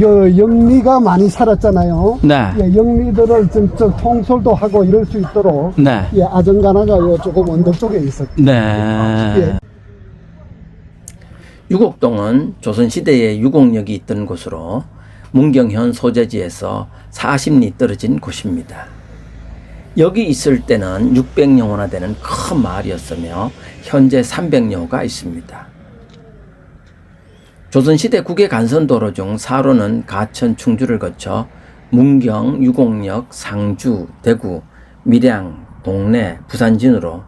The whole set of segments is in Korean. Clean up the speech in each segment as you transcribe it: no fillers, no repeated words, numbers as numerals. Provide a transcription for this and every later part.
영리가 많이 살았잖아요. 네. 예, 영리들을 좀 통솔도 하고 이럴 수 있도록 네. 예, 아정가나가 요 조금 언덕 쪽에 있었죠. 네. 예. 유곡동은 조선시대에 유곡역이 있던 곳으로 문경현 소재지에서 40리 떨어진 곳입니다. 여기 있을 때는 600여호나 되는 큰 마을이었으며 현재 300여호가 있습니다. 조선시대 국외 간선도로 중 4호로는 가천, 충주를 거쳐 문경, 유곡역, 상주, 대구, 밀양, 동래, 부산진으로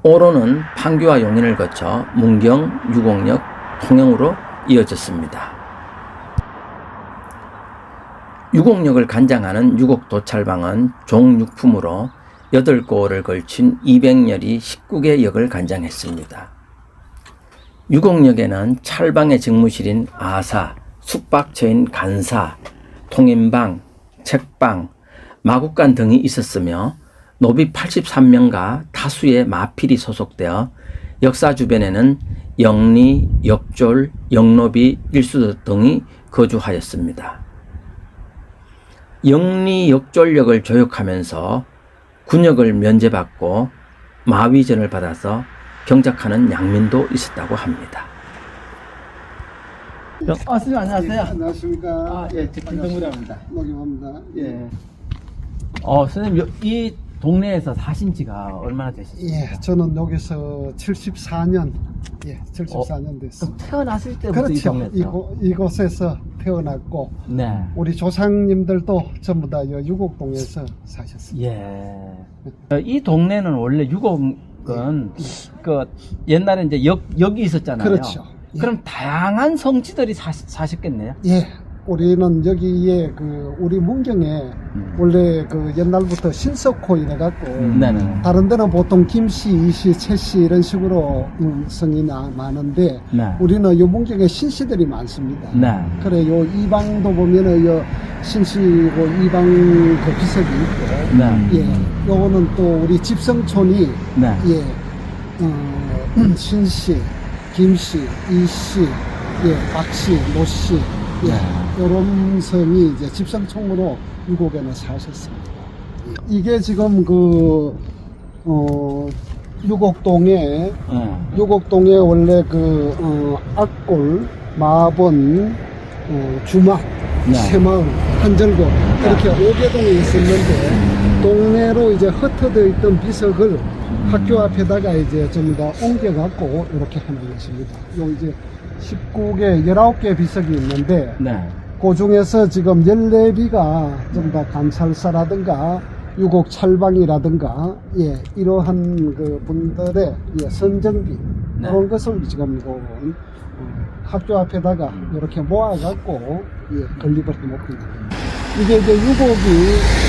5호로는 판교와 용인을 거쳐 문경, 유곡역, 통영으로 이어졌습니다. 유곡역을 관장하는 유곡도찰방은 종육품으로 8고을을 걸친 200열이 19개 역을 관장했습니다. 유곡역에는 찰방의 직무실인 아사, 숙박처인 간사, 통인방, 책방, 마국간 등이 있었으며 노비 83명과 다수의 마필이 소속되어 역사 주변에는 영리, 역졸, 영노비, 일수 등이 거주하였습니다. 영리, 역졸역을 조역하면서 군역을 면제받고 마위전을 받아서 경작하는 양민도 있었다고 합니다. 선생님 안녕하세요. 안녕하십니까. 예, 김병무라입니다. 목임합니다. 예. 선생님 이 동네에서 사신 지가 얼마나 되셨어요? 예, 저는 여기서 74년, 예, 74년 됐습니다. 태어났을 때부터 이 그렇죠. 동네죠? 이곳에서 태어났고, 네. 우리 조상님들도 전부 다 유곡동에서 사셨습니다. 예. 이 동네는 원래 유곡은 그 옛날에 이제 역이 있었잖아요. 그렇죠. 예. 그럼 다양한 성지들이 사셨겠네요. 예, 우리는 여기에 우리 문경에 원래 옛날부터 신석호 이래갖고 네네. 다른 데는 보통 김씨, 이씨, 최씨 이런 식으로 성이 많은데 네. 우리는 요 문경에 신씨들이 많습니다. 네. 그래 요 이방도 보면은 요 신씨고 이방 비석이 있고 네. 예, 요거는 또 우리 집성촌이 네. 예, 신씨, 김씨, 이씨, 예, 박씨, 노씨 예, 네. 요런 성이 이제 집성총으로 유곡에는 사셨습니다. 이게 지금 유곡동에 원래 악골, 마본, 주막, 네. 새마을, 한절고 이렇게 5개동이 있었는데 동네로 이제 흩어져 있던 비석을 학교 앞에다가 이제 전부 다 옮겨갖고 이렇게 하는 것입니다. 요 이제 19개 비석이 있는데 네. 그 중에서 지금 14비가 좀 다 감찰사라든가 유곡 찰방이라든가 예, 이러한 분들의 예, 선정비 네. 그런 것을 지금 학교 앞에다가 이렇게 모아갖고 예, 건립을 해놓고 있는 겁니다. 이게 이제 유곡이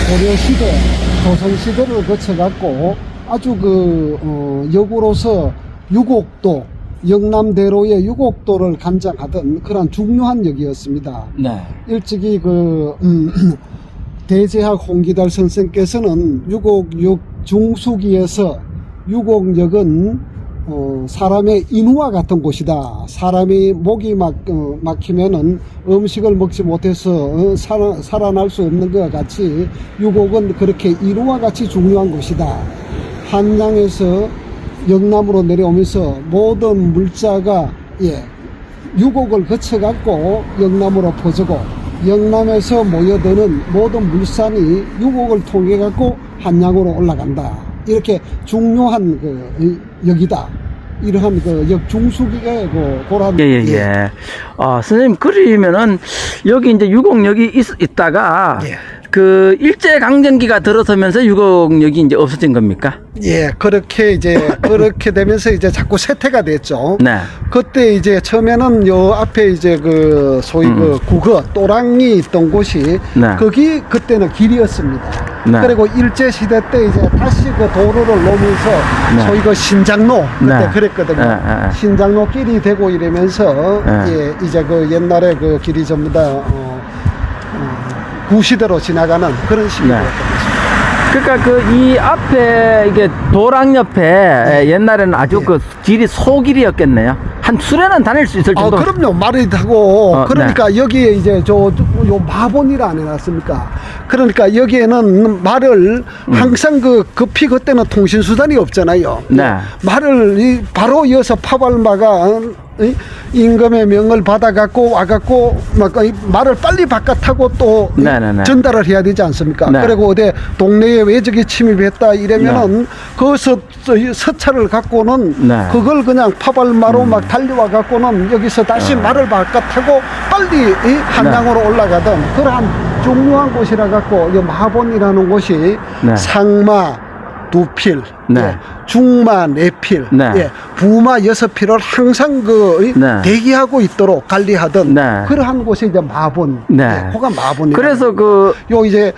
고려시대, 조선시대를 거쳐갖고 아주 역으로서 유곡도 영남대로의 유곡도를 관장하던 그런 중요한 역이었습니다. 네. 일찍이 대제학 홍기달 선생께서는 유곡역 중수기에서 유곡역은 사람의 인후와 같은 곳이다. 사람이 목이 막히면은 음식을 먹지 못해서 살아날 수 없는 것과 같이 유곡은 그렇게 인후와 같이 중요한 곳이다. 한양에서 영남으로 내려오면서 모든 물자가 예, 유곡을 거쳐갖고 영남으로 퍼지고 영남에서 모여드는 모든 물산이 유곡을 통해 갖고 한양으로 올라간다. 이렇게 중요한 역이다. 이러한 역 중수기가 고란. 예. 선생님 그러면은 여기 이제 유곡역이 있다가 예. 일제강점기가 들어서면서 유곡역이 이제 없어진 겁니까? 예, 그렇게 되면서 이제 자꾸 쇠퇴가 됐죠. 네. 그때 이제 처음에는 요 앞에 이제 소위 국어, 또랑이 있던 곳이 네. 거기 그때는 길이었습니다. 네. 그리고 일제시대 때 이제 다시 도로를 놓으면서 네. 소위 신장로, 그때 네. 그랬거든요. 신장로 길이 되고 이러면서 예, 이제 옛날에 길이 전부 다 구시대로 지나가는 그런 식이었던 것입니다. 그러니까 그 이 앞에 이게 도랑 옆에 옛날에는 아주 그 길이 소길이었겠네요. 한 수련은 다닐 수 있을 아, 정도. 그럼요. 말이 타고, 네. 그러니까 여기에 이제 요 마본이라 안 해놨습니까? 그러니까 여기에는 말을 항상 그 급히 그때는 통신수단이 없잖아요. 네. 말을 바로 이어서 파발마가 임금의 명을 받아갖고 와갖고 막 말을 빨리 바깥하고 또 네네네. 전달을 해야 되지 않습니까? 네. 그리고 어디 동네에 외적이 침입했다 이러면은 그 서차를 갖고는 네. 그걸 그냥 파발마로 막 달려와 갖고는 여기서 다시 말을 바깥하고 빨리 이 한양으로 올라가던 그러한 중요한 곳이라 갖고 이 마본이라는 곳이 네. 상마 2필, 네. 예, 중마 4필, 네. 예, 부마 6필을 항상 네. 대기하고 있도록 관리하던 네. 그러한 곳이 이제 마본, 네. 예, 그가 마본이. 그래서 그 요 이제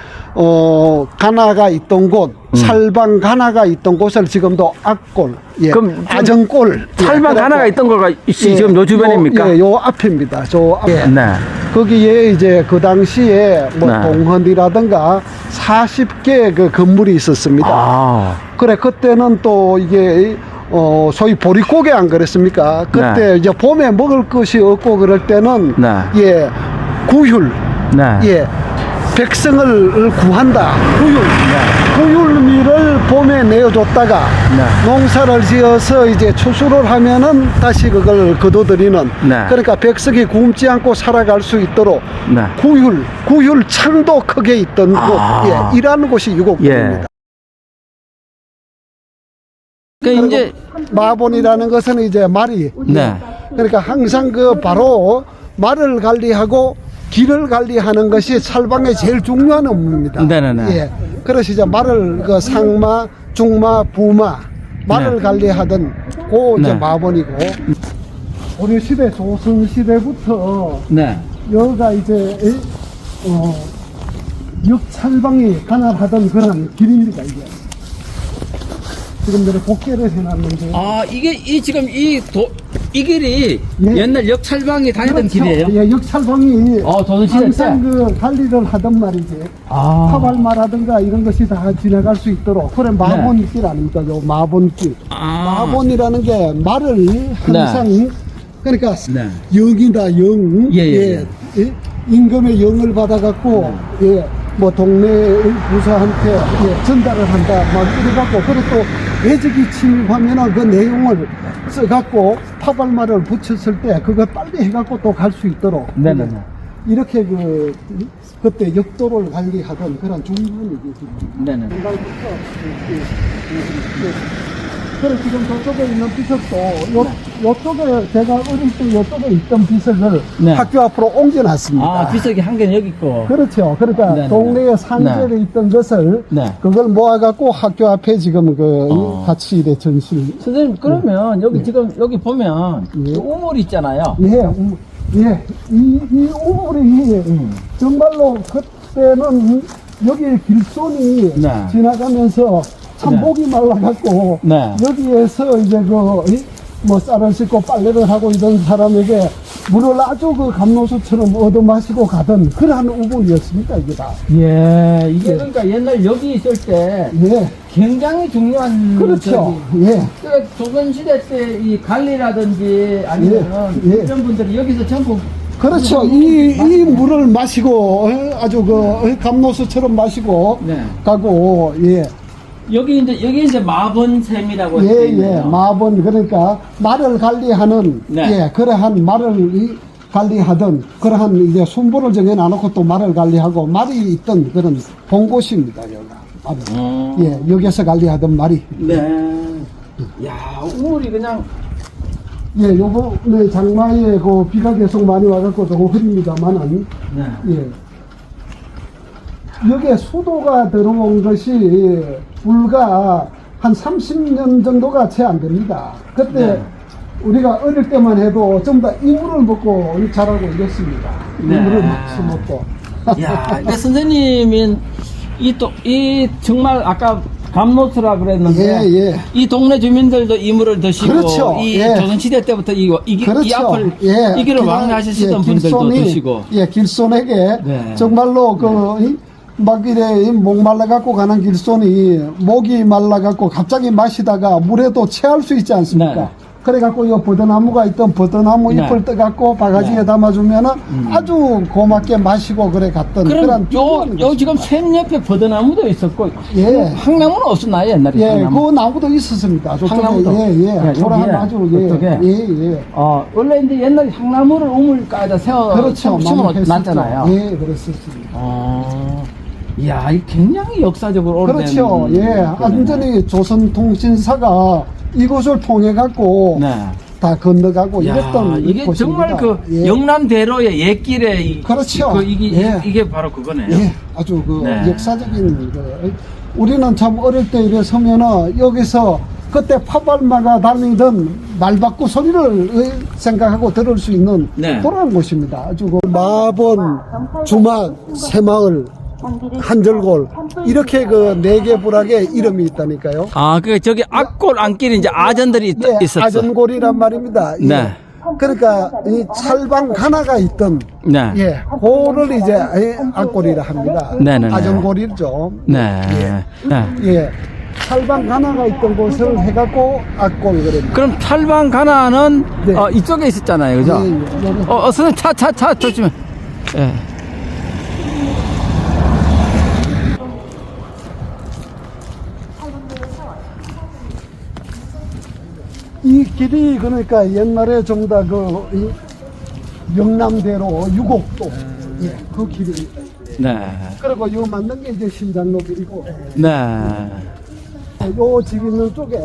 가나가 있던 곳, 살방 가나가 있던 곳을 지금도 악골, 예, 그럼 아정골, 살방 예, 하나가 있던 거가 예, 지금 요 주변입니까? 요 앞입니다. 저 앞에. 네. 거기에 이제 그 당시에 뭐 네. 동헌이라든가 40개 그 건물이 있었습니다. 아. 그래 그때는 또 이게 소위 보릿고개 안 그랬습니까? 그때 네. 이제 봄에 먹을 것이 없고 그럴 때는 네. 예 구휼 네. 예 백성을 구한다 구휼 구휼미를 봄에 내어줬다가 네. 농사를 지어서 이제 추수를 하면은 다시 그걸 거둬들이는 네. 그러니까 백성이 굶지 않고 살아갈 수 있도록 네. 구휼 창도 크게 있던 아. 곳 예, 이라는 곳이 유곡입니다. 예. 그러니까 이제 마본이라는 것은 이제 말이 네. 그러니까 항상 그 바로 말을 관리하고 길을 관리하는 것이 살방의 제일 중요한 업무입니다. 네네네. 예. 그래서 이제 말을 그 상마, 중마, 부마 말을 네. 관리하던 그 이제 네. 마본이고 고려 시대 조선 시대부터 네. 여기가 이제 역찰방이 관할하던 그런 길입니다 이게. 지금 내가 복개를 해놨는데. 아, 이게 지금 이 길이 예. 옛날 역찰방이 다니던 그렇죠. 길이에요? 예, 역찰방이 조선시대 항상 때? 그 관리를 하던 말이지. 아. 파발마라든가 이런 것이 다 지나갈 수 있도록. 그래, 마본길 아닙니까? 요 마본길. 아. 마본이라는 게 말을 항상, 그러니까 네. 영이다, 영. 예. 예, 임금의 영을 받아갖고, 예, 뭐 동네 부서한테 전달을 한다. 막 이래갖고, 그리고 또 외적이 침입하면은 그 내용을 써갖고 파발말을 붙였을 때 그거 빨리 해갖고 또 갈 수 있도록. 네네네. 이렇게 그때 역도를 관리하던 그런 중요한 얘기입니다. 네네. 그래 지금 저쪽에 있는 비석도 요쪽에 제가 어릴 때 요쪽에 있던 비석을 네. 학교 앞으로 옮겨놨습니다. 아, 비석이 한 개는 여기 있고. 그렇죠. 그러니까 네네네. 동네에 상제에 있던 것을 네. 그걸 모아갖고 학교 앞에 지금 같이 이래 전시. 선생님, 그러면 여기 지금 여기 보면 예. 우물 있잖아요. 예, 이 우물이 정말로 그때는 여기 길손이 네. 지나가면서 참 네. 목이 말라갖고 네. 여기에서 이제 뭐 쌀을 씻고 빨래를 하고 이런 사람에게 물을 아주 감로수처럼 얻어 마시고 가던 그러한 우물이었습니다, 이게 다. 예, 이게 그러니까 옛날 여기 있을 때 예, 굉장히 중요한. 그렇죠. 예. 그러니까 조선시대 때 이 관리라든지 아니면 예. 이런 분들이 여기서 전부. 그렇죠. 이 물을 마시고 아주 감로수처럼 마시고 네. 가고, 예. 여기 이제 마본샘이라고 예, 돼 있네요. 마본, 그러니까 말을 관리하는, 네. 예, 그러한 말을 관리하던, 그러한 이제 순보를 정해놔놓고 또 말을 관리하고, 말이 있던 그런 본곳입니다, 여기가. 예, 여기서 관리하던 말이. 네. 야, 우물이 그냥. 예, 요번에 장마에 비가 계속 많이 와갖고 조금 흐립니다만은, 네. 예. 여기에 수도가 들어온 것이 불과 한 30년 정도가 채 안 됩니다. 그때 네. 우리가 어릴 때만 해도 전부 다 이물을 먹고 자라고 이랬습니다. 네. 이물을 먹지 먹고. 야, 그러니까 선생님은 이 정말 아까 감로수라 그랬는데. 예. 이 동네 주민들도 이물을 드시고. 그렇죠. 이 예. 조선시대 때부터 이 그렇죠. 앞을. 예. 이 길을 왕래하셨던 분들도 드시고. 예, 길손에게 네. 정말로 막 이래 목 말라갖고 가는 길손이 목이 말라갖고 갑자기 마시다가 물에도 체할 수 있지 않습니까? 네. 그래갖고 요 버드나무가 있던 버드나무 네. 잎을 떠갖고 바가지에 네. 담아주면은 아주 고맙게 마시고 그래 갔던 그럼 그런 요 지금 샘 옆에 버드나무도 있었고 예. 항나무는 없었나요 옛날에? 예, 항나무. 그 나무도 있었습니다. 저쪽에 항나무도? 예. 돌아가면 여기에? 아주 그쪽에? 예. 원래 이제 옛날에 향나무를 우물가에다 세워 그렇죠. 심어놨잖아요. 예, 그랬었습니다. 이야, 이 굉장히 역사적으로 오래된. 그렇죠. 예, 완전히 조선통신사가 이곳을 통해 갖고 네. 다 건너가고 야, 이랬던 이게 곳입니다. 정말 그 예. 영남대로의 옛길에 그렇죠. 이게 바로 그거네요. 예, 아주 그 네. 역사적인 우리는 참 어릴 때 이래 서면은 여기서 그때 파발마가 다니던 말바꾸 소리를 생각하고 들을 수 있는 네. 그런 곳입니다. 아주 그 마본, 주막, 새마을, 한절골 이렇게 그 네 개 부락의 이름이 있다니까요. 그 저기 악골 안길에 이제 아전들이 예, 있었어. 아전골이란 말입니다. 예. 네. 그러니까 이 찰방 하나가 있던 네. 예, 고를 이제 악골이라 합니다. 네네네. 아전골이죠. 네. 네. 예, 찰방 하나가 있던 곳을 해갖고 악골 그럽니다. 그럼 찰방 가나는 네. 이쪽에 있었잖아요, 그죠? 예. 선생님 차 조심해. 예. 이 길이 그러니까 옛날에 좀 다 그 영남대로 유곡도 예, 그 길이. 네. 그리고 요 만든 게 이제 신장로 길이고 네. 요 집 있는 쪽에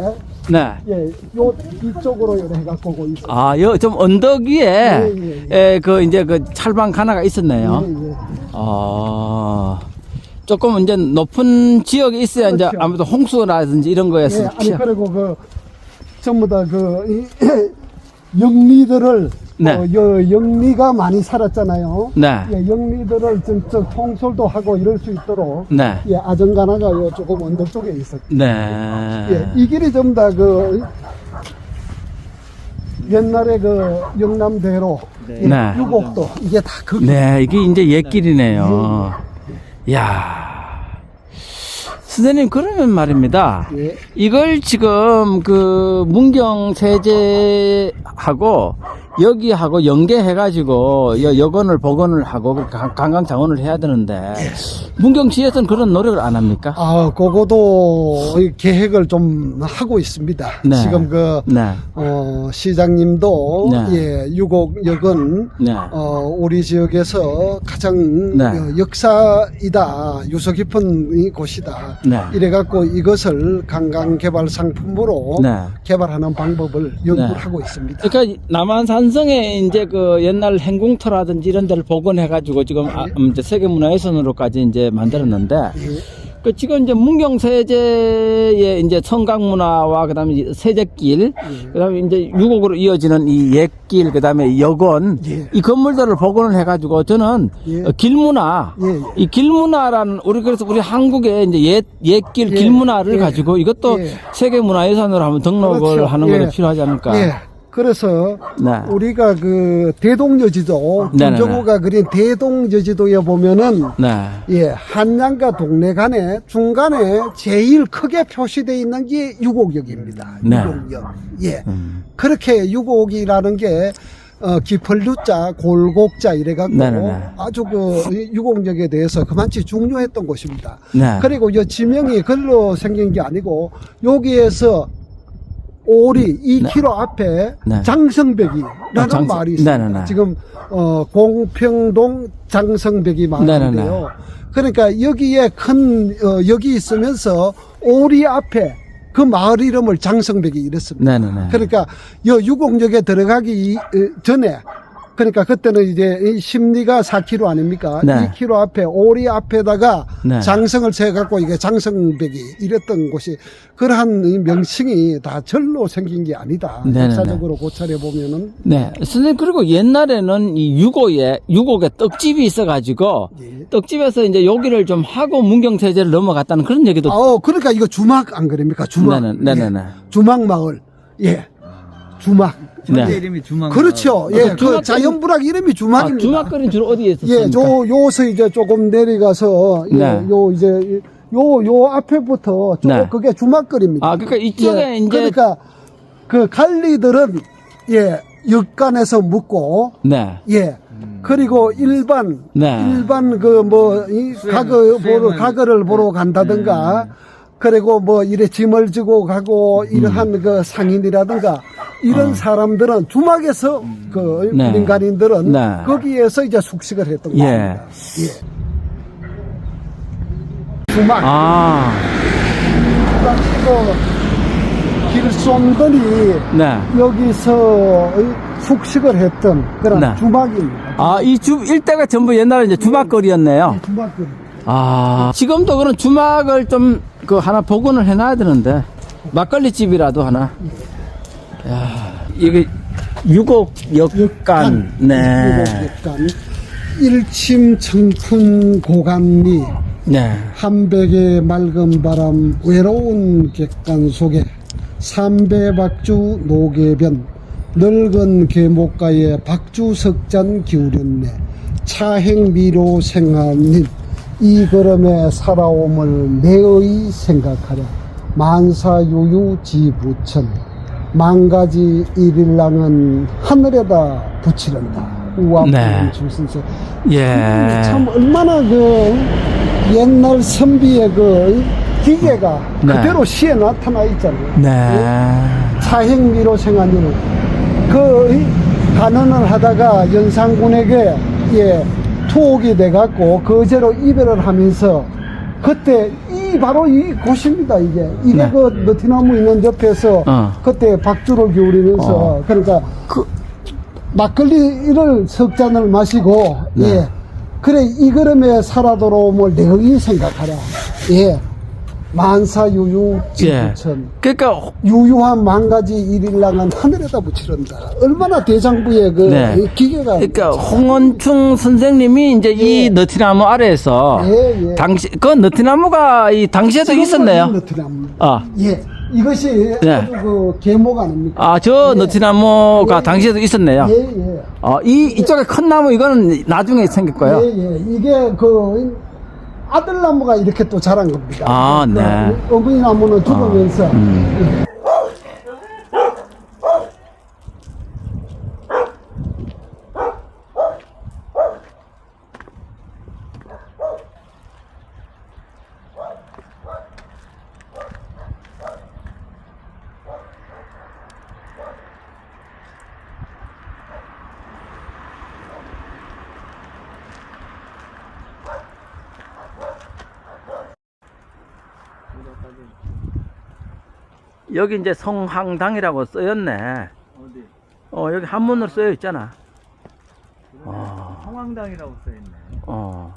네. 예, 요 이쪽으로 이렇게 해갖고 오고 있어요. 요 좀 언덕 위에 예. 그 이제 그 찰방 하나가 있었네요. 예. 조금 이제 높은 지역에 있어야 이제 그렇죠. 아무래도 홍수라든지 이런 거에서 예, 아니 그리고 그 전부 다 그 영리들을 네. 영리가 많이 살았잖아요. 네. 예, 영리들을 전적 통솔도 하고 이럴 수 있도록 네. 예, 아정가나가 요 조금 언덕 쪽에 있었죠. 네. 예, 이 길이 전부 다 그 옛날에 그 영남대로 예, 네. 유곡도 이게 다 그 길. 네, 이게 이제 옛길이네요. 야. 선생님, 그러면 말입니다. 예. 이걸 지금 그 문경 세제하고 여기하고 연계해가지고 여건을 복원을 하고 관광 자원을 해야 되는데 문경시에서는 그런 노력을 안 합니까? 그거도 계획을 좀 하고 있습니다. 네. 지금 그 네. 시장님도 네. 예, 유곡역은 네. 우리 지역에서 가장 네. 역사이다, 유서 깊은 이 곳이다. 네. 이래갖고 이것을 관광 개발 상품으로 네. 개발하는 방법을 연구를 네. 하고 있습니다. 그러니까 남한산성에 이제 그 옛날 행궁터라든지 이런 데를 복원해가지고 지금 이제 세계문화유산으로까지 이제 만들었는데 그 지금 이제 문경세제의 이제 성곽문화와 그다음에 세제길, 그다음에 이제 유곡으로 이어지는 이 옛길, 그다음에 여건 예. 이 건물들을 복원을 해가지고 저는 예. 길문화, 예, 예. 이 길문화라는 그래서 우리 한국의 이제 옛길 예. 길문화를 예. 가지고 이것도 예. 세계문화유산으로 한번 등록을 그렇죠. 하는 예. 것도 필요하지 않을까? 예. 그래서 네. 우리가 그 대동여지도 네네네. 김정우가 그린 대동여지도에 보면은 네. 예, 한양과 동래 간에 중간에 제일 크게 표시되어 있는 게 유곡역입니다. 네. 유곡역. 예. 그렇게 유곡이라는 게 기펄유자, 골곡자 이래갖고 네네네. 아주 그 유곡역에 대해서 그만치 중요했던 곳입니다. 네. 그리고 이 지명이 글로 생긴 게 아니고 여기에서 오리 2km 앞에 네. 장성백이라는 말이 있습니다. 네네네. 지금 공평동 장성백이 말인데요. 네네네. 그러니까 여기에 큰 역이 있으면서 오리 앞에 그 마을 이름을 장성백이 이랬습니다. 네네네. 그러니까 여 유곡역에 들어가기 전에 그러니까 그때는 이제 이 심리가 4km 아닙니까? 네. 2km 앞에 오리 앞에다가 네. 장성을 세갖고 이게 장성백이 이랬던 곳이 그러한 이 명칭이 다 절로 생긴 게 아니다. 네네네. 역사적으로 고찰해 보면은 네. 선생님, 그리고 옛날에는 이 유곡에 떡집이 있어가지고, 예. 떡집에서 이제 요기를 좀 하고 문경세제를 넘어갔다는 그런 얘기도. 그러니까 이거 주막 안 그럽니까? 주막. 네네. 예. 주막 마을. 예. 주막. 현재 네. 이름이 주막. 그렇죠. 예, 그 주막거리- 자연불학 이름이 주막입니다. 주막거리는 주로 어디에 예, 있었습니까? 요서 이제 조금 내려가서, 예, 네. 요 이제, 요 앞에부터 쭉 네. 그게 주막거리입니다. 아, 그러니까 이쪽에 예, 이제 그러니까 그 갈리들은, 예, 역간에서 묵고, 네. 예. 그리고 일반 네. 그 뭐 이 가거를 보러 간다든가 그리고 뭐 이래 짐을 지고 가고 이러한 그 상인이라든가 이런 사람들은 주막에서 그 네. 민간인들은 네. 거기에서 이제 숙식을 했던 예. 겁니다. 예. 주막 아, 길손들이 네. 여기서 숙식을 했던 그런 네. 주막입니다. 아, 이 일대가 전부 옛날에 이제 주막거리였네요. 주막거리. 아, 지금도 그런 주막을 좀 그 하나 복원을 해놔야 되는데 막걸리 집이라도 하나. 야, 이게 유곡역간. 네. 유곡역간 1침 청풍 고감리 네. 한백의 맑은 바람 외로운 객간 속에 삼배박주 노계변 늙은 계목가에 박주석잔 기울였네 차행미로 생하님 이 걸음에 살아옴을 내의 생각하려 만사유유 지부천 만가지 일일랑은 하늘에다 붙이란다 우아한 네. 줄선서 예. 참 얼마나 그 옛날 선비의 그 기계가 네. 그대로 시에 나타나 있잖아요. 네. 차행미로 생하님 그 간언을 하다가 연산군에게 예, 투옥이 돼갖고 거제로 이별을 하면서 그때 바로 이 곳입니다 이게 네. 그 너티나무 있는 옆에서 그때 박주를 기울이면서 그러니까 막걸리를 석 잔을 마시고 네. 예 그래 이 걸음에 살아 돌아옴을 내의 생각하라 예 만사유유 예. 지구천 그러니까 유유한 만가지 일일랑한 하늘에다 붙이란다. 얼마나 대장부의 그 네. 기계가. 그러니까 홍원충 선생님이 이제 이 너티나무 아래에서 예, 예. 당시 그 너티나무가 이 당시에도 있었네요. 너티나무. 아. 예. 이것이 네. 아주 그 계목 아닙니까? 아, 저 예. 너티나무가 예. 당시에도 있었네요. 예, 예. 이쪽에 큰 나무 이거는 나중에 생길 거예요. 예, 예. 이게 그 아들나무가 이렇게 또 자란 겁니다. 아, 그 네. 어머니 나무는 죽으면서. 예. 여기 이제 성황당이라고 써였네. 어디? 여기 한문으로 써여 있잖아. 성황당이라고 써있네. 어.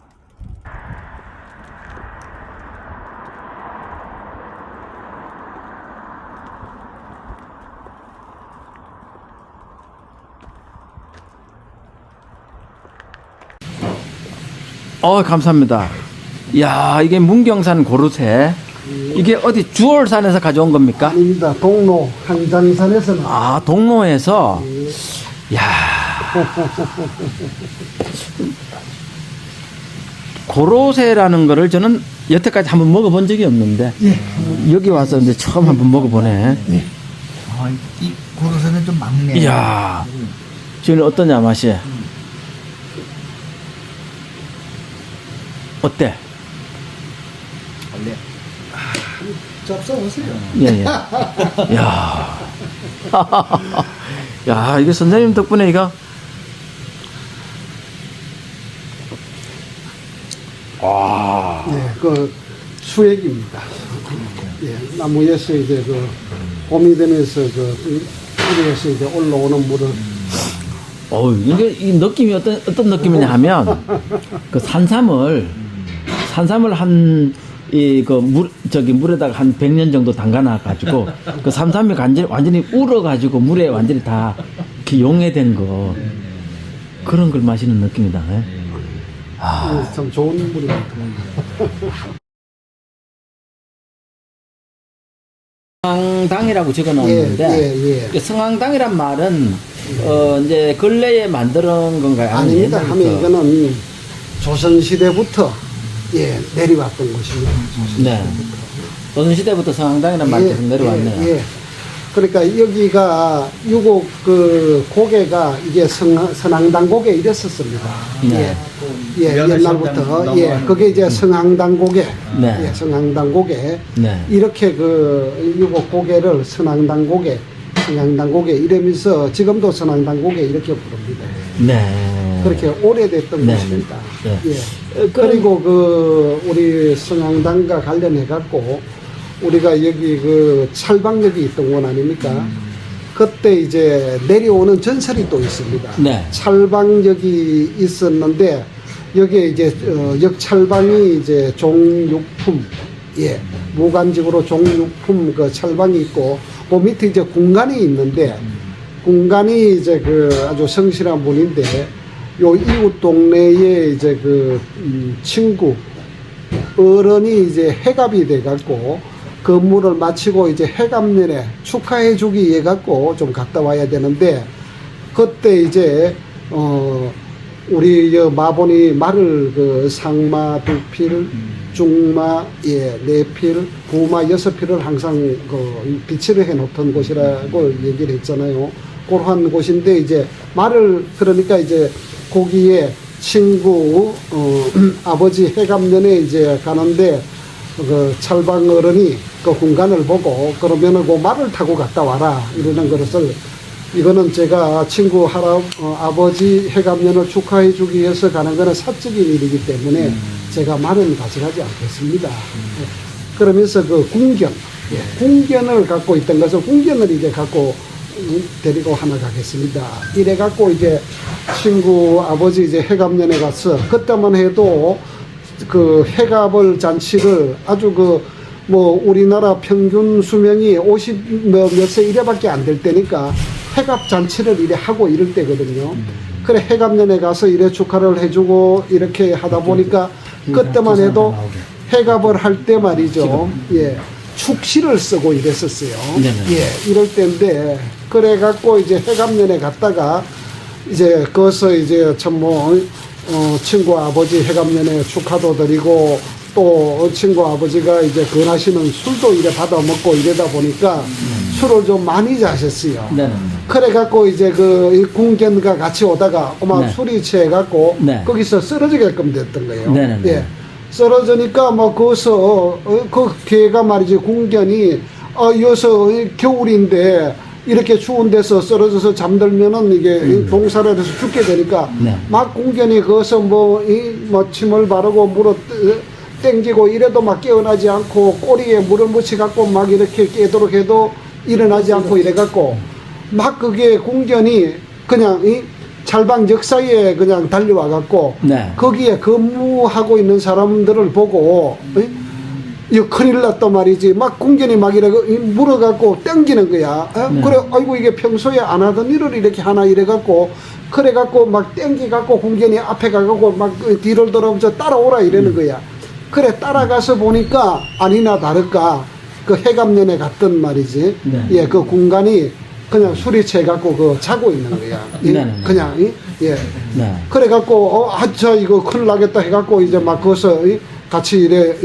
감사합니다. 이야, 이게 문경산 고르쇠. 이게 어디 주월산에서 가져온 겁니까? 아닙니다. 동로 항장산에서는. 아, 동로에서. 야. 고로쇠라는 거를 저는 여태까지 한번 먹어본 적이 없는데 여기 와서 이제 처음 한번 먹어보네. 이 고로쇠는 좀 막네. 이야, 지금 어떠냐 맛이? 어때? 원래 잡숴보세요. 예, 예. 야, 야, 이게 선생님 덕분에 이거. 예, 그 수액입니다. 예, 나무에서 이제 그 봄이 되면서 그 뿌리에서 이제 올라오는 물을 이게 이 느낌이 어떤 느낌이냐 하면 그 산삼을 물에다가 한 100년 정도 담가놔 가지고 그 산삼이 완전히 울어 가지고 물에 완전히 다 이렇게 용해된 거 그런 걸 마시는 느낌이다. 예? 예, 참 좋은 물입니다. 성황당이라고 적어 예, 놓았는데 예, 예. 성황당이란 말은 이제 근래에 만드는 건가요? 아닙니다. 옛날부터? 하면 이거는 조선시대부터 예, 내려왔던 곳입니다. 네. 조선시대부터 성황당이란 말이 계속 내려왔네요. 예. 그러니까 여기가 유곡 그 고개가 이게 선앙당 고개 이랬었습니다. 네. 예, 옛날부터 예, 그게 이제 성황당 고개, 네. 예, 성황당 고개 네. 이렇게 그 유곡 고개를 선앙당 고개, 성황당 고개 이러면서 지금도 선앙당 고개 이렇게 부릅니다. 네. 그렇게 오래됐던 네. 곳입니다. 네. 예. 그리고 그 우리 성황당과 관련해 갖고 우리가 여기 그 찰방역이 있던 곳 아닙니까? 그때 이제 내려오는 전설이 또 있습니다. 네. 찰방역이 있었는데 여기에 이제 역찰방이 이제 종육품, 예, 무관직으로 종육품 그 찰방이 있고 그 밑에 이제 군관이 있는데 군관이 이제 그 아주 성실한 분인데 요 이웃 동네에 이제 그 친구 어른이 이제 해갑이 돼 갖고 근무를 마치고 이제 해갑년에 축하해 주기 위해 갖고 좀 갔다 와야 되는데 그때 이제 우리 마본이 말을 그 상마 2필, 중마 예 4필, 부마 6필을 항상 그 비치를 해 놓던 곳이라고 얘기를 했잖아요. 그러한 곳인데 이제 말을 그러니까 이제 거기에 친구 아버지 해갑년에 이제 가는데 그 찰방 어른이 그 군관을 보고 그러면은 그 말을 타고 갔다 와라 이러는 것을 이거는 제가 친구 아버지 해갑년을 축하해 주기 위해서 가는 거는 사적인 일이기 때문에 제가 말은 가져가지 않겠습니다. 그러면서 그 궁견, 예, 궁견을 갖고 있던 것을 궁견을 이제 갖고 데리고 하나 가겠습니다. 이래 갖고 이제 친구 아버지 이제 해갑년에 가서 그때만 해도 그 해갑을 잔치를 아주 그 뭐 우리나라 평균 수명이 50 몇 세 이래밖에 안 될 때니까 해갑 잔치를 이래 하고 이럴 때거든요. 그래 해갑년에 가서 이래 축하를 해주고 이렇게 하다 보니까 그때만 해도 해갑을 할 때 말이죠. 예. 축시를 쓰고 이랬었어요. 네네. 예, 이럴 때인데 그래 갖고 이제 해갑년에 갔다가 이제 거기서 이제 참 뭐 친구 아버지 해갑년에 축하도 드리고 또 친구 아버지가 이제 권하시는 술도 이래 받아 먹고 이러다 보니까 술을 좀 많이 자셨어요. 네. 그래 갖고 이제 그 궁견과 같이 오다가 막 네. 술이 취해 갖고 네. 거기서 쓰러지게끔 됐던 거예요. 네네네. 예. 쓰러지니까 뭐 거기서 그 개가 말이지 궁견이 여기서 겨울인데 이렇게 추운 데서 쓰러져서 잠들면은 이게 동살을 해서 죽게 되니까 네. 막 궁견이 거기서 뭐 침을 바르고 물어 땡기고 이래도 막 깨어나지 않고 꼬리에 물을 묻혀 갖고 막 이렇게 깨도록 해도 일어나지 않고 이래 갖고 막 그게 궁견이 그냥 찰방 역사에 그냥 달려와 갖고 네. 거기에 근무하고 있는 사람들을 보고 이거 큰일 났단 말이지. 막 궁견이 막 이래 물어 갖고 땡기는 거야. 네. 그래 아이고 이게 평소에 안 하던 일을 이렇게 하나 이래 갖고 그래 갖고 막 땡기 갖고 궁견이 앞에 가 갖고 막 뒤를 돌아오면서 따라오라 이러는 거야. 그래 따라가서 보니까 아니나 다를까 그 해갑년에 갔던 말이지. 네. 예, 그 군관이 그냥 술이 취해 갖고 그 자고 있는 거야. 예? 네네네. 그냥 예. 네. 그래 갖고 저 이거 큰일 나겠다 해 갖고 이제 막 거기서 같이 이래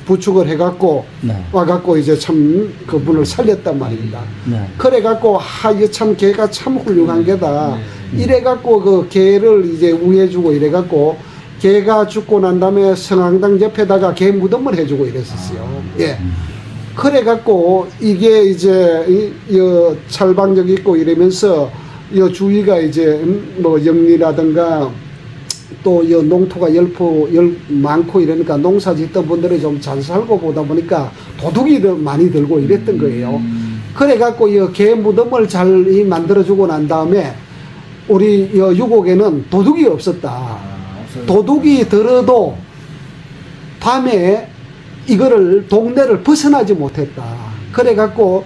부축을 해 갖고 네. 와 갖고 이제 참 그분을 살렸단 말입니다. 네. 그래 갖고 이거 참 개가 참 훌륭한 개다. 이래 갖고 그 개를 이제 우해주고 이래 갖고 개가 죽고 난 다음에 성황당 옆에다가 개 무덤을 해주고 이랬었어요. 예. 그래 갖고 이게 이제 찰방역 있고 이러면서 이 주위가 이제 뭐 영리라든가 또 이 농토가 많고 이러니까 농사 짓던 분들이 좀 잘 살고 보다 보니까 도둑이 많이 들고 이랬던 거예요. 그래 갖고 이 개 무덤을 잘 만들어주고 난 다음에 우리 유곡에는 도둑이 없었다. 도둑이 들어도 밤에 이거를 동네를 벗어나지 못했다. 그래 갖고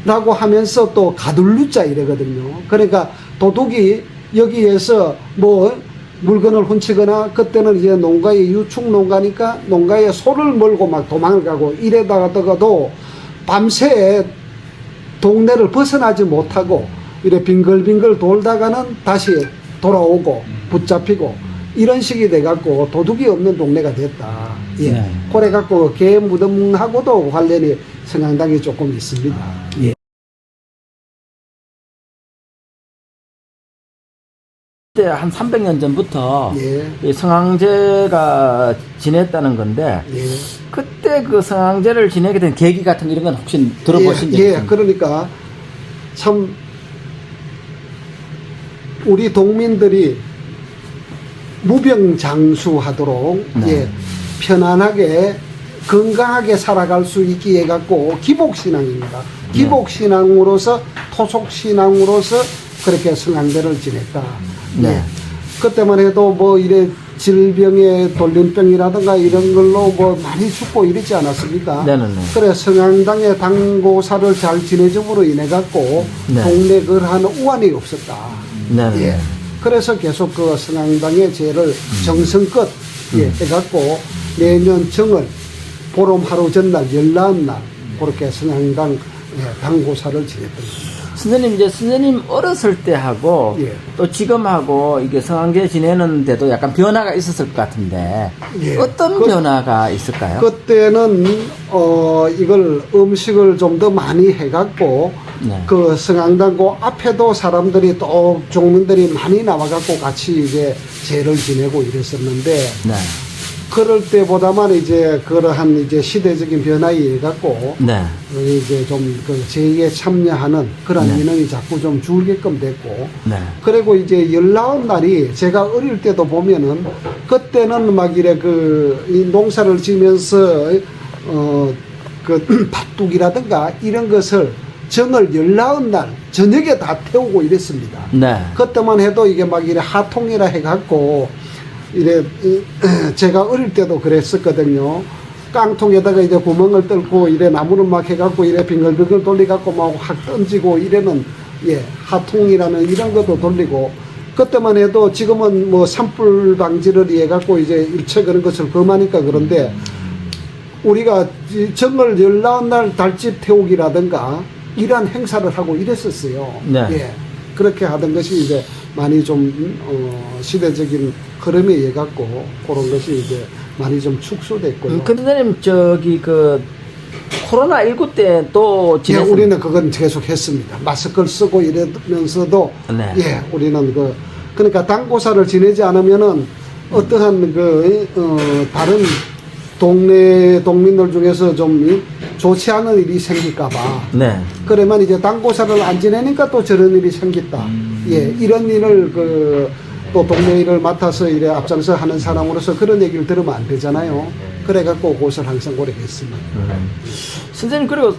기펄유자라고 하면서 또 가둘유자 이래거든요. 그러니까 도둑이 여기에서 뭐 물건을 훔치거나 그때는 이제 농가의 유축 농가니까 농가에 소를 몰고 막 도망을 가고 이래다가도 밤새 동네를 벗어나지 못하고 이래 빙글빙글 돌다가는 다시 돌아오고 붙잡히고 이런 식이 돼갖고 도둑이 없는 동네가 됐다. 예. 네. 그래갖고 개 무덤하고도 관련이 성향당이 조금 있습니다. 예. 그때 한 300년 전부터 예. 이 성황제가 지냈다는 건데 예. 그때 그 성황제를 지내게 된 계기 같은 이런 건 혹시 들어보신 적 예, 있습니까? 그러니까 참 우리 동민들이 무병장수하도록 네. 예, 편안하게 건강하게 살아갈 수 있게 해갖고 기복신앙입니다. 기복신앙으로서 토속신앙으로서 그렇게 성황제를 지냈다. 네. 예. 그때만 해도 뭐 이래 질병의 돌림병이라든가 이런 걸로 뭐 많이 죽고 이러지 않았습니까? 네네네. 그래 성향당의 당고사를 잘 지내줌으로 인해 갖고 네. 동네 걸하는 우환이 없었다. 네. 예. 그래서 계속 그 성향당의 죄를 정성껏 예, 해갖고 매년 정월 보름 하루 전날 열나은 날 그렇게 성향당 예, 당고사를 지냈던 겁니다. 선생님 이제 선생님 어렸을 때 하고 예. 또 지금하고 이게 성황제 지내는데도 약간 변화가 있었을 것 같은데 예. 어떤 변화가 있을까요? 그때는 이걸 음식을 좀 더 많이 해갖고 네. 그 성황당고 앞에도 사람들이 또 종민들이 많이 나와갖고 같이 이제 제를 지내고 이랬었는데 네. 그럴 때보다만 이제 그러한 이제 시대적인 변화에 해갖고 네. 이제 좀 그 제에 참여하는 그런 네. 인원이 자꾸 좀 줄게끔 됐고 네. 그리고 이제 19날이 제가 어릴 때도 보면은 그때는 막 이래 이 농사를 지면서 그 팥둑이라든가 이런 것을 정을 19날 저녁에 다 태우고 이랬습니다. 네. 그때만 해도 이게 막 이래 하통이라 해갖고 이래 제가 어릴 때도 그랬었거든요. 깡통에다가 이제 구멍을 뚫고 이래 나무를 막 해갖고 이래 빙글빙글 돌려갖고 막 확 던지고 이래는 예 하통이라는 이런 것도 돌리고 그때만 해도 지금은 뭐 산불 방지를 위해 갖고 이제 일체 그런 것을 금하니까 그런데 우리가 정월 19날 달집 태우기라든가 이러한 행사를 하고 이랬었어요. 네. 예. 그렇게 하던 것이 이제 많이 좀 시대적인 흐름에 의해 갖고 그런 것이 이제 많이 좀 축소됐고요. 근데 선생님 저기 그 코로나19 때 또 예, 지냈습니다. 우리는 그건 계속 했습니다. 마스크를 쓰고 이러면서도 네. 예, 우리는 그러니까 당고사를 지내지 않으면은 어떠한 다른 동네 동민들 중에서 좀 좋지 않은 일이 생길까봐. 네. 그러면 이제 당고사를 안 지내니까 또 저런 일이 생겼다. 예, 이런 일을 또 동네 일을 맡아서 이래 앞장서 하는 사람으로서 그런 얘기를 들으면 안 되잖아요. 그래갖고 그것을 항상 오래 했습니다. 선생님 그리고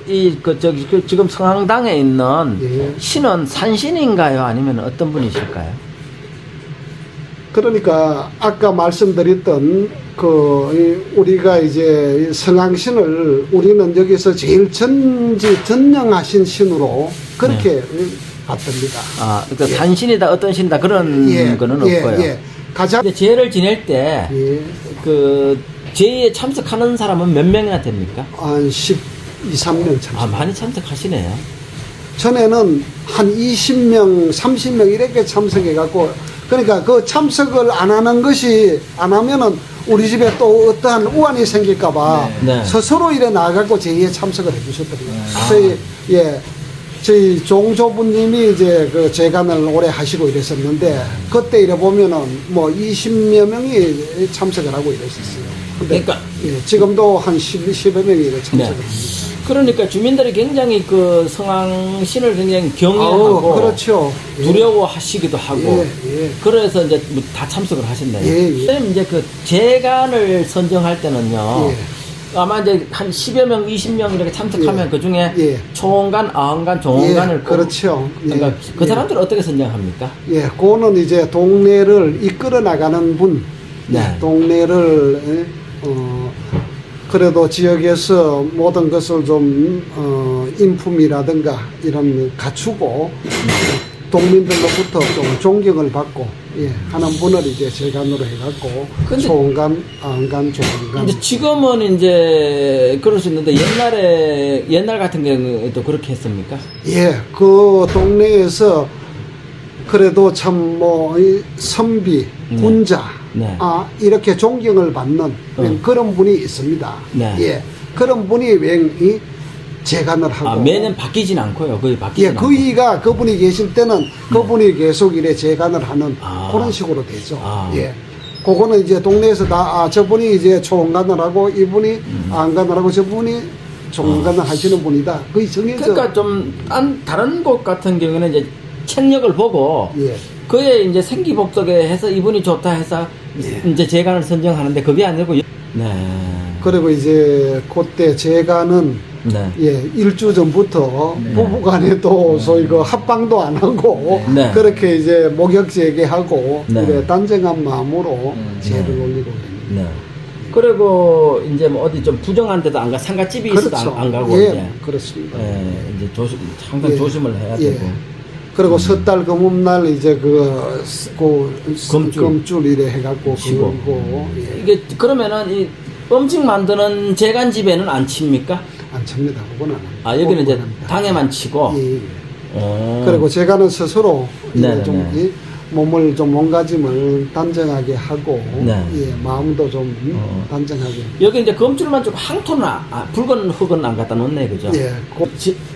지금 성황당에 있는 예. 신은 산신인가요? 아니면 어떤 분이실까요? 그러니까 아까 말씀드렸던 우리가 이제 성황신을 우리는 여기서 제일 전능하신 신으로 그렇게 봤답니다. 아, 그러니까 산신이다 어떤 신이다 그런 거는 없고요. 예. 가장 근데 제를 지낼 때 예. 그 제에 참석하는 사람은 몇 명이나 됩니까? 한 12, 13년 참석. 아, 많이 참석하시네요. 전에는 한 20명, 30명 이렇게 참석해갖고 그러니까 그 참석을 안 하면은 우리 집에 또 어떠한 우환이 생길까봐 네. 스스로 이래 나가갖고 제의에 참석을 해주셨더라고요. 저희 종조부님이 이제 그 재간을 오래 하시고 이랬었는데 그때 이래 보면은 뭐 20여 명이 참석을 하고 이랬었어요. 근데 그러니까 예, 지금도 한 10여 명이 이래 참석을 네. 합니다. 그러니까 주민들이 굉장히 그 성황신을 굉장히 경외하고 그렇죠. 예. 두려워하시기도 하고 예. 그래서 이제 뭐다 참석을 하신다요. 예. 선생님 이제 그 재간을 선정할 때는요. 예. 아마 이제 한 10여 명, 20명 이렇게 참석하면 예. 그 중에 예. 초원간, 아흥간, 종원간을 그렇죠. 그러니까 그 예. 사람들을 어떻게 선정합니까? 예, 그거는 이제 동네를 이끌어 나가는 분, 네. 동네를 그래도 지역에서 모든 것을 좀 인품이라든가 이런 갖추고 동민들로부터 좀 존경을 받고 예, 하는 분을 이제 재간으로 해갖고 근데- 총간, 안간, 조간간. 이제 지금은 이제 그럴 수 있는데 옛날 같은 경우에도 그렇게 했습니까? 예, 그 동네에서 그래도 참 뭐 선비, 군자, 네. 이렇게 존경을 받는 그런 분이 있습니다. 네. 예, 그런 분이 이 재간을 하고. 매년 바뀌진 않고요. 거의 바뀌진 예, 않고. 그분이 계실 때는 그분이 계속 이래 재간을 하는 그런 식으로 되죠. 예. 그거는 이제 동네에서 저분이 이제 총간을 하고 이분이 안간을 하고 저분이 총간을 하시는 분이다. 거의 정해져. 그러니까 좀 다른 곳 같은 경우는 이제 책력을 보고 예. 그의 이제 생기복덕에 해서 이분이 좋다 해서 이제 재간을 선정하는데 그게 아니고 네. 그리고 이제 그때 재간은 네. 예, 일주 전부터 부부간에 또 소위 그 합방도 안 하고 네. 그렇게 이제 목욕 재개하고 네. 이래 단정한 마음으로 재를 올리고 그럽니다. 네. 그리고 이제 뭐 어디 좀 부정한 데도 안 가, 상가집이 있어도 안 가고 예, 이제 그렇습니다. 이제 항상 예. 조심을 해야 예. 되고. 그리고 섣달 금음날 이제 금줄. 금줄 이래 해갖고 치고. 그거 예. 이게 그러면은 이 음식 만드는 재간집에는 안 칩니까? 안 찹니다. 그건 안 합니다. 여기는 이제 그건 안 합니다. 당에만 치고. 예, 예. 어. 그리고 제가는 스스로 이제 네네네. 좀 몸을 좀 몸가짐을 단정하게 하고 네. 예, 마음도 좀 단정하게 여기 이제 검줄만 좀 항토는 붉은 흙은 안 갖다 놓네, 그죠? 예,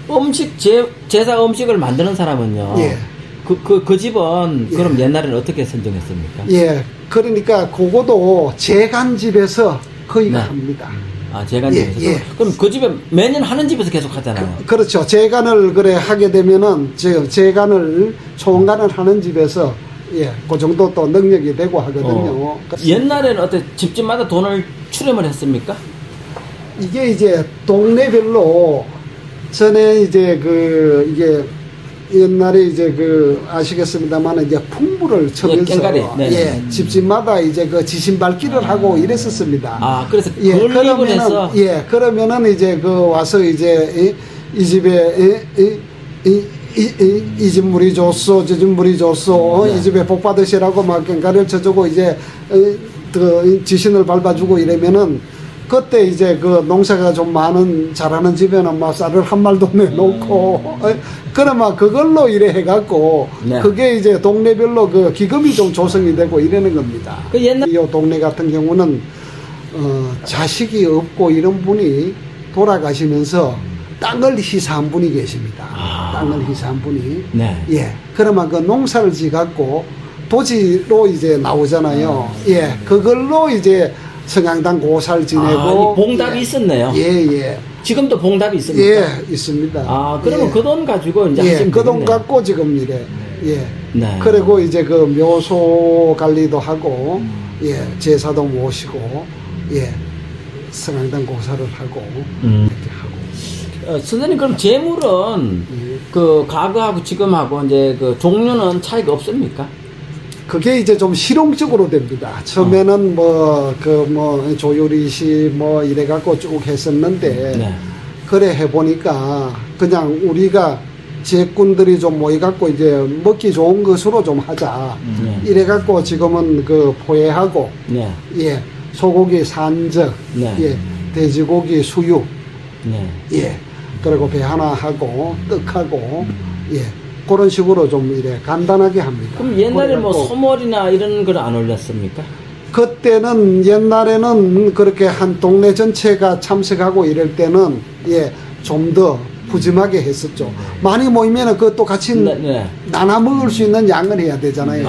음식 제사 음식을 만드는 사람은요. 예. 그 집은 그럼 옛날에는 어떻게 선정했습니까? 예, 그러니까 그거도 제간집에서 거의 네. 합니다. 재간집에서. 예, 예. 그럼 그 집에 매년 하는 집에서 계속 하잖아요. 그렇죠. 재간을 그래 하게 되면은 재간을 총간을 하는 집에서 예, 그 정도 또 능력이 되고 하거든요. 옛날에는 어때 집집마다 돈을 출연을 했습니까? 이게 이제 동네별로 전에 이제 이게 옛날에 이제 아시겠습니다만 이제 풍부를 쳐면서 깽가리. 네네. 예, 집집마다 이제 지신밟기를 하고 이랬었습니다. 그래서 예, 그걸 해서 그러면은 이제 와서 이제 이 집에 이 집 물이 좋소, 저 집 물이 좋소, 네. 이 집에 복 받으시라고 막 깽가리를 쳐주고 이제 지신을 밟아주고 이러면은 그때 이제 농사가 좀 잘하는 집에는 막 쌀을 한 말도 내놓고, 그러면 그걸로 이래 해갖고, 네. 그게 이제 동네별로 기금이 좀 조성이 되고 이러는 겁니다. 이 동네 같은 경우는, 자식이 없고 이런 분이 돌아가시면서 땅을 희사한 분이 계십니다. 땅을 희사한 분이. 네. 예. 그러면 농사를 지갖고 도지로 이제 나오잖아요. 예. 그걸로 이제 성향당 고사를 지내고. 이 봉답이 있었네요. 예, 예. 지금도 봉답이 있습니까? 예, 있습니다. 그러면 예. 그 돈 가지고 이제 예, 하시면 그 돈 되겠네요. 갖고 지금 이래. 예. 네. 그리고 이제 묘소 관리도 하고, 예, 제사도 모시고, 예, 성향당 고사를 하고, 이렇게 하고. 선생님, 그럼 재물은 과거하고 지금하고 이제 종류는 차이가 없습니까? 그게 이제 좀 실용적으로 됩니다. 처음에는 조유리시 이래갖고 쭉 했었는데, 네. 그래 해보니까 그냥 우리가 제꾼들이 좀 모여갖고 이제 먹기 좋은 것으로 좀 하자. 이래갖고 지금은 포해하고, 네. 예, 소고기 산적, 네. 예, 돼지고기 수육, 네. 예, 그리고 배 하나 하고, 떡하고, 예, 그런 식으로 좀 이래 간단하게 합니다. 그럼 옛날에 뭐 그래갖고 소머리나 이런 걸 안 올렸습니까? 그때는 옛날에는 그렇게 한 동네 전체가 참석하고 이럴 때는 예, 좀 더 푸짐하게 했었죠. 많이 모이면은 그것도 같이 네. 나눠 먹을 수 있는 양을 해야 되잖아요.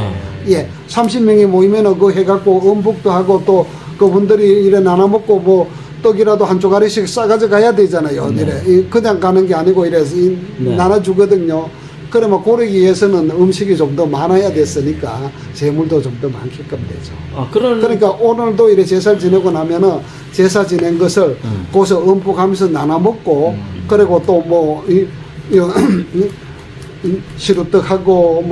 예, 30명이 모이면은 해갖고 음복도 하고 또 그분들이 이래 나눠 먹고 떡이라도 한 조가리씩 싸가져 가야 되잖아요. 이래 그냥 가는 게 아니고 이래서 나눠주거든요. 그러면 그러기 위해서는 음식이 좀 더 많아야 됐으니까 재물도 좀 더 많게끔 되죠. 그러니까 오늘도 이래 제사를 지내고 나면은 제사 지낸 것을 거기서 음복하면서 나눠 먹고 그리고 또 시루떡하고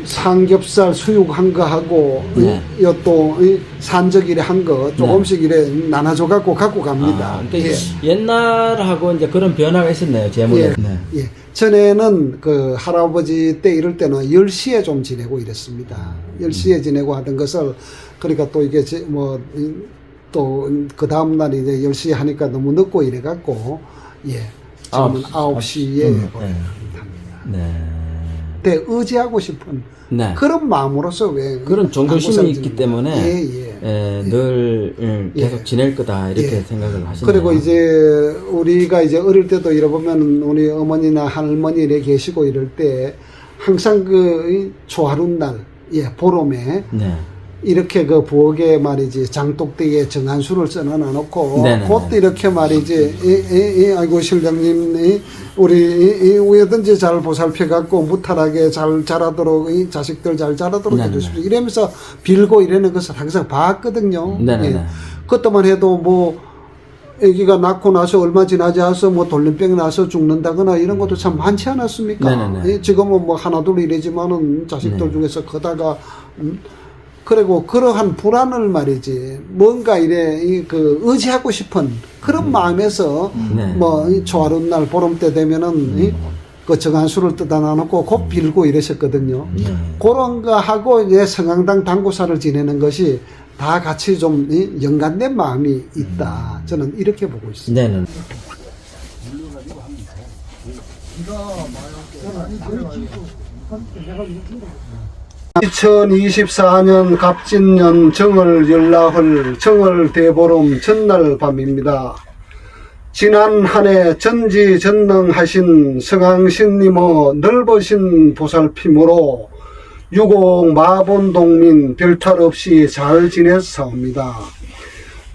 삼겹살 수육한 거 하고 네. 또 산적이래 한 거 조금씩 이래 나눠줘 갖고 갑니다. 그러니까 옛날하고 이제 그런 변화가 있었네요, 제목에. 예. 예. 전에는 그 할아버지 때 이럴 때는 10시에 좀 지내고 이랬습니다. 10시에 지내고 하던 것을 그러니까 또 이게 또 그 다음날 이제 10시에 하니까 너무 늦고 이래 갖고 지금은 9시에 합니다. 네. 때 의지하고 싶은 네. 그런 마음으로서 왜 그런 종교심이 안보 있기 상징- 때문에 늘 계속 지낼 거다 이렇게 예. 생각을 하시네요. 그리고 이제 우리가 이제 어릴 때도 이러보면 우리 어머니나 할머니 이래 계시고 이럴 때 항상 그 초하룻날 보름에 네. 이렇게 그 부엌에 말이지 장독대에 정한수를 써놔놓고 네네네. 그것도 이렇게 말이지 아이고 실장님 우리 위에든지 잘 보살펴 갖고 무탈하게 잘 자라도록 자식들 잘 자라도록 네네네. 해주십시오 이러면서 빌고 이러는 것을 항상 봤거든요. 네네네. 그것도만 해도 뭐 아기가 낳고 나서 얼마 지나지 않아서 뭐 돌림병이 나서 죽는다거나 이런 것도 참 많지 않았습니까? 네네네. 지금은 뭐 하나둘 이러지만은 자식들 중에서 크다가 그리고 그러한 불안을 말이지 뭔가 이래 그 의지하고 싶은 그런 마음에서 네. 뭐 초하룻 날 보름 때 되면은 그 정한수를 뜯어 놔놓고 곧 빌고 이러셨거든요. 그런 거 하고 이제 성황당 당구사를 지내는 것이 다 같이 좀 연관된 마음이 있다. 저는 이렇게 보고 있습니다. 네네. 2024년 갑진년 정월 열나흘 정월 대보름 전날 밤입니다. 지난 한 해 전지전능하신 성황신님의 넓으신 보살핌으로 유공 마본동민 별탈 없이 잘 지냈사옵니다.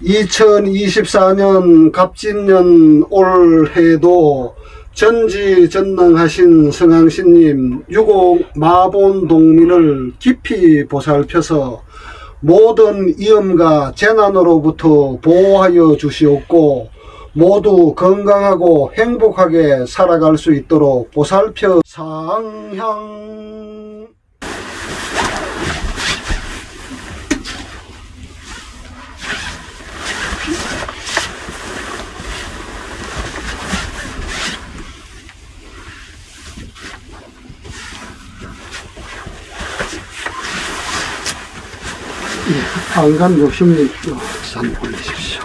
2024년 갑진년 올해도 전지전능하신 성황신님 유공 마본동민을 깊이 보살펴서 모든 위험과 재난으로부터 보호하여 주시옵고 모두 건강하고 행복하게 살아갈 수 있도록 보살펴 상향. 안간 욕심이 산 올리십시오.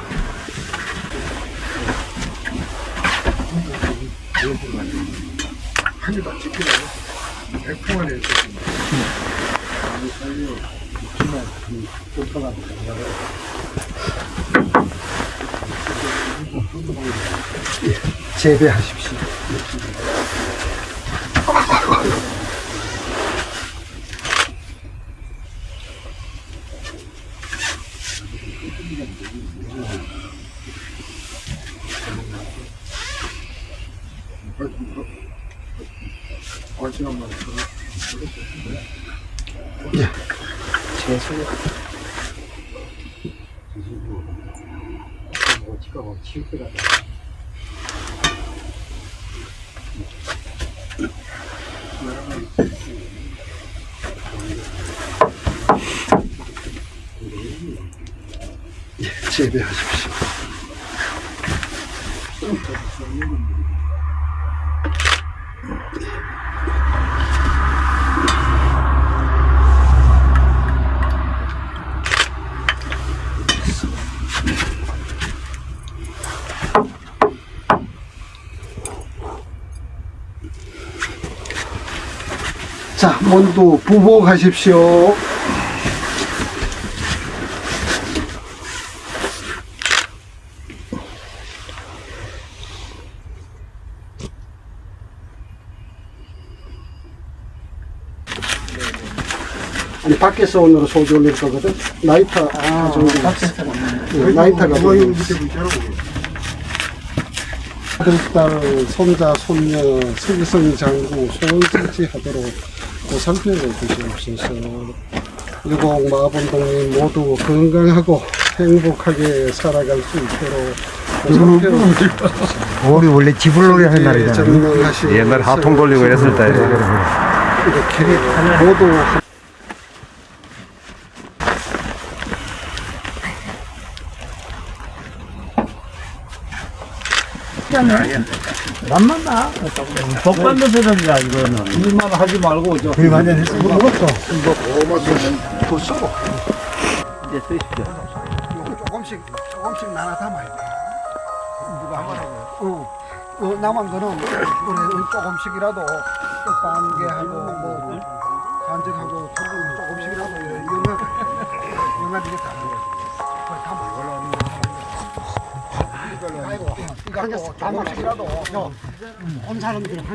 재배하십시오. 예. 재배하십시오. 자, 모두 부복하십시오. 아니, 밖에서 오늘 소주 올릴 거거든. 라이터 정도. 라이터가 보이는 아들딸, 손자, 손녀, 승성 장구, 소원성취하도록 보살펴 주시옵소서. 유공 마본동님 모두 건강하고 행복하게 살아갈 수 있도록 보살펴 주시옵소서. 우리 원래 지불놀이 하는 날이잖아요. 전능하신 옛날 하통 돌리고 이랬을 때. 이렇게 모두 만만다. 복반도세던가 이거는. 일만 하지 말고 저 그리 완전 했어. 이거 먹었어. 더 쏘고. 이제 쓰십시오. 이거 조금씩 나눠 담아야 돼. 누가 하라고요? 남은 거는 우리 조금씩이라도 떡방개하고 뭐 간직하고 조금씩이라도 영화 이게 다 먹어. 다 먹어. 이걸로 아이고 이거 한 조금씩이라도 온 사람들 한